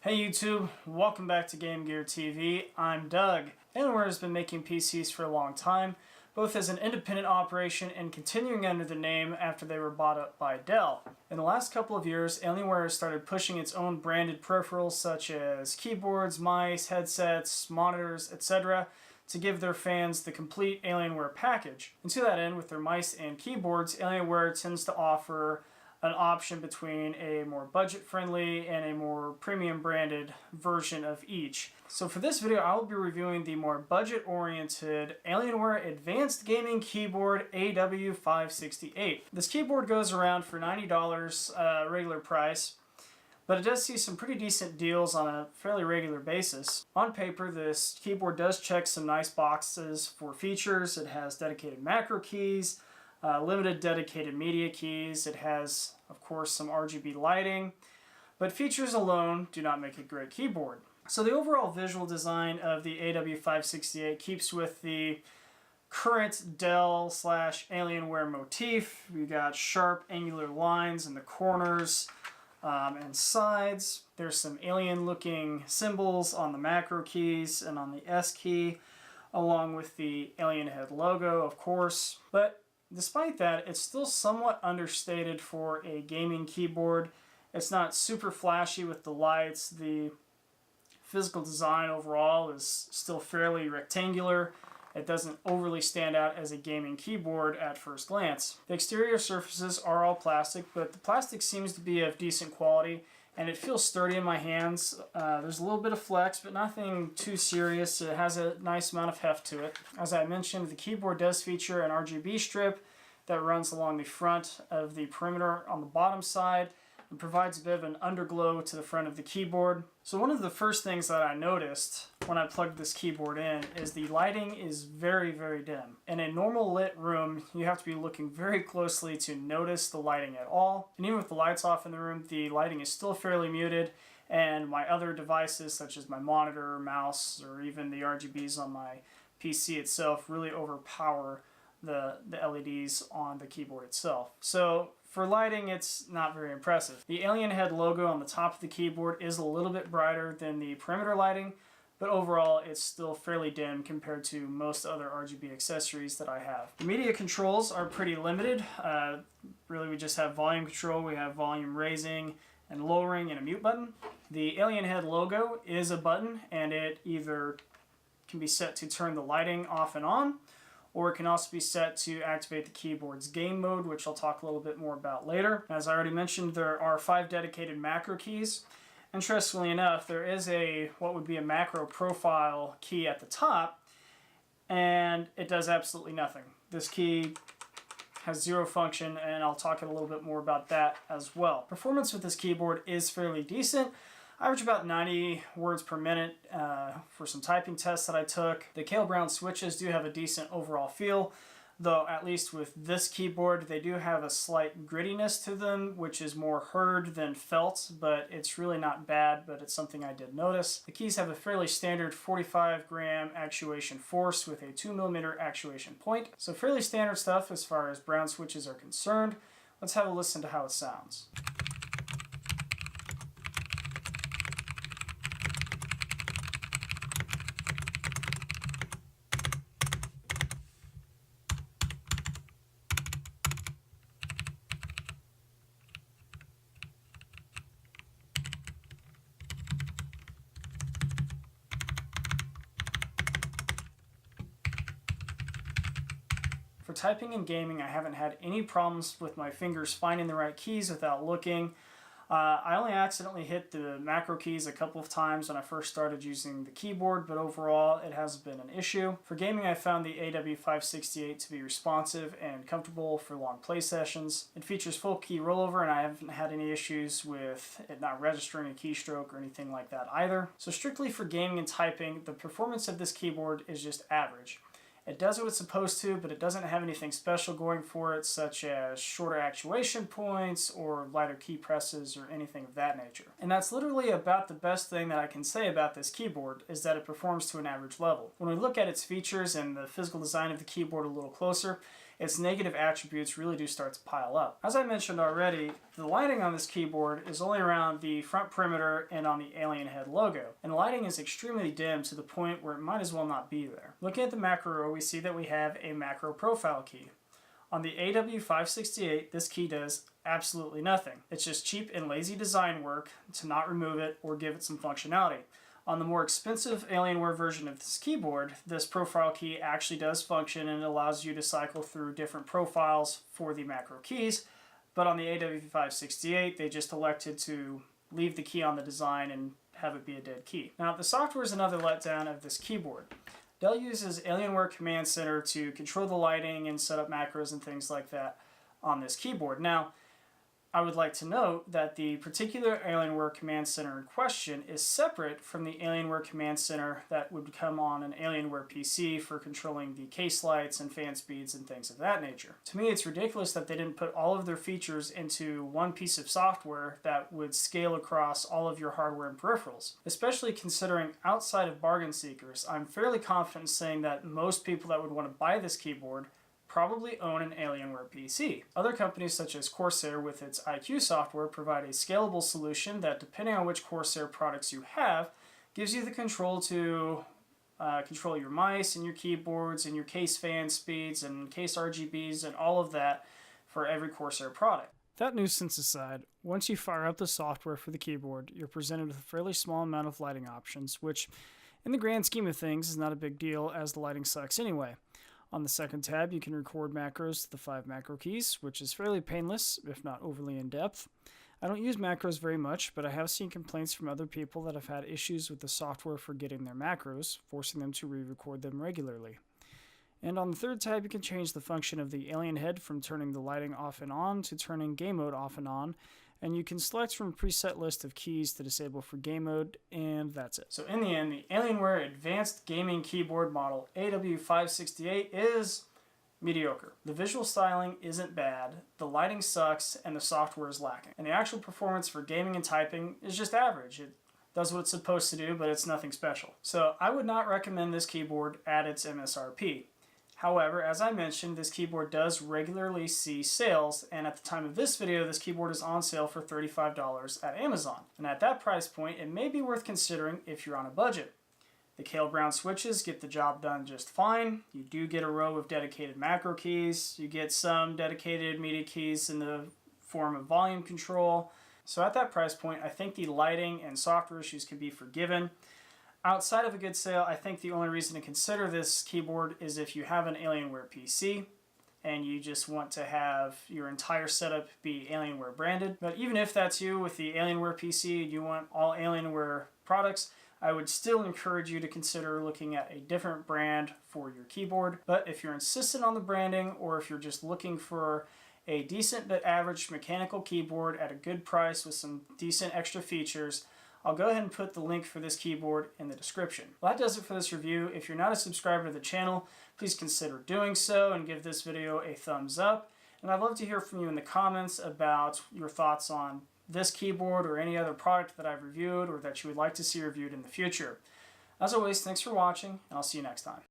Hey YouTube, welcome back to GameGear TV. I'm Doug. Alienware has been making PCs for a long time, both as an independent operation and continuing under the name after they were bought up by Dell. In the last couple of years, Alienware has started pushing its own branded peripherals such as keyboards, mice, headsets, monitors, etc. to give their fans the complete Alienware package. And to that end, with their mice and keyboards, Alienware tends to offer an option between a more budget-friendly and a more premium branded version of each. So for this video, I will be reviewing the more budget-oriented Alienware Advanced Gaming Keyboard AW568. This keyboard goes around for $90 regular price, but it does see some pretty decent deals on a fairly regular basis. On paper, this keyboard does check some nice boxes for features. It has dedicated macro keys, limited dedicated media keys. It has, of course, some RGB lighting, but features alone do not make a great keyboard. So the overall visual design of the AW568 keeps with the current Dell / Alienware motif. We got sharp angular lines in the corners and sides. There's some alien looking symbols on the macro keys and on the S key, along with the alien head logo, of course. But despite that, it's still somewhat understated for a gaming keyboard. It's not super flashy with the lights. The physical design overall is still fairly rectangular. It doesn't overly stand out as a gaming keyboard at first glance. The exterior surfaces are all plastic, but the plastic seems to be of decent quality, and it feels sturdy in my hands. There's a little bit of flex, but nothing too serious. It has a nice amount of heft to it. As I mentioned, the keyboard does feature an RGB strip that runs along the front of the perimeter on the bottom side and provides a bit of an underglow to the front of the keyboard. So one of the first things that I noticed when I plugged this keyboard in is the lighting is very, very dim. In a normal lit room, you have to be looking very closely to notice the lighting at all. And even with the lights off in the room, the lighting is still fairly muted, and my other devices such as my monitor, mouse, or even the RGBs on my PC itself really overpower the LEDs on the keyboard itself. So for lighting, it's not very impressive. The alien head logo on the top of the keyboard is a little bit brighter than the perimeter lighting, but overall it's still fairly dim compared to most other RGB accessories that I have. The media controls are pretty limited. Really, we just have volume control, we have volume raising and lowering, and a mute button. The alien head logo is a button, and it either can be set to turn the lighting off and on, or it can also be set to activate the keyboard's game mode, which I'll talk a little bit more about later. As I already mentioned, there are 5 dedicated macro keys. Interestingly enough, there is what would be a macro profile key at the top, and it does absolutely nothing. This key has zero function, and I'll talk a little bit more about that as well. Performance with this keyboard is fairly decent. I average about 90 words per minute for some typing tests that I took. The Kale Brown switches do have a decent overall feel, though at least with this keyboard they do have a slight grittiness to them, which is more heard than felt, but it's really not bad, but it's something I did notice. The keys have a fairly standard 45 gram actuation force with a 2mm actuation point, so fairly standard stuff as far as Brown switches are concerned. Let's have a listen to how it sounds. For typing and gaming, I haven't had any problems with my fingers finding the right keys without looking. I only accidentally hit the macro keys a couple of times when I first started using the keyboard, but overall it hasn't been an issue. For gaming, I found the AW568 to be responsive and comfortable for long play sessions. It features full key rollover, and I haven't had any issues with it not registering a keystroke or anything like that either. So strictly for gaming and typing, the performance of this keyboard is just average. It does what it's supposed to, but it doesn't have anything special going for it, such as shorter actuation points or lighter key presses or anything of that nature. And that's literally about the best thing that I can say about this keyboard, is that it performs to an average level. When we look at its features and the physical design of the keyboard a little closer, its negative attributes really do start to pile up. As I mentioned already, the lighting on this keyboard is only around the front perimeter and on the alien head logo, and the lighting is extremely dim to the point where it might as well not be there. Looking at the macro row, we see that we have a macro profile key. On the AW568, this key does absolutely nothing. It's just cheap and lazy design work to not remove it or give it some functionality. On the more expensive Alienware version of this keyboard, this profile key actually does function and it allows you to cycle through different profiles for the macro keys. But on the AW568, they just elected to leave the key on the design and have it be a dead key. Now, the software is another letdown of this keyboard. Dell uses Alienware Command Center to control the lighting and set up macros and things like that on this keyboard. Now, I would like to note that the particular Alienware Command Center in question is separate from the Alienware Command Center that would come on an Alienware PC for controlling the case lights and fan speeds and things of that nature. To me, it's ridiculous that they didn't put all of their features into one piece of software that would scale across all of your hardware and peripherals. Especially considering outside of bargain seekers, I'm fairly confident in saying that most people that would want to buy this keyboard probably own an Alienware PC. Other companies such as Corsair with its IQ software provide a scalable solution that, depending on which Corsair products you have, gives you the control to control your mice and your keyboards and your case fan speeds and case RGBs and all of that for every Corsair product. That nuisance aside, once you fire up the software for the keyboard, you're presented with a fairly small amount of lighting options, which in the grand scheme of things is not a big deal as the lighting sucks anyway. On the second tab, you can record macros to the 5 macro keys, which is fairly painless, if not overly in-depth. I don't use macros very much, but I have seen complaints from other people that have had issues with the software forgetting their macros, forcing them to re-record them regularly. And on the third tab, you can change the function of the alien head from turning the lighting off and on to turning game mode off and on, and you can select from a preset list of keys to disable for game mode, and that's it. So in the end, the Alienware Advanced Gaming Keyboard model AW568 is mediocre. The visual styling isn't bad, the lighting sucks, and the software is lacking. And the actual performance for gaming and typing is just average. It does what it's supposed to do, but it's nothing special. So I would not recommend this keyboard at its MSRP. However, as I mentioned, this keyboard does regularly see sales, and at the time of this video, this keyboard is on sale for $35 at Amazon. And at that price point, it may be worth considering if you're on a budget. The Kale Brown switches get the job done just fine. You do get a row of dedicated macro keys. You get some dedicated media keys in the form of volume control. So at that price point, I think the lighting and software issues can be forgiven. Outside of a good sale, I think the only reason to consider this keyboard is if you have an Alienware PC and you just want to have your entire setup be Alienware branded. But even if that's you with the Alienware PC and you want all Alienware products, I would still encourage you to consider looking at a different brand for your keyboard. But if you're insistent on the branding, or if you're just looking for a decent but average mechanical keyboard at a good price with some decent extra features, I'll go ahead and put the link for this keyboard in the description. Well, that does it for this review. If you're not a subscriber to the channel, please consider doing so and give this video a thumbs up. And I'd love to hear from you in the comments about your thoughts on this keyboard or any other product that I've reviewed or that you would like to see reviewed in the future. As always, thanks for watching, and I'll see you next time.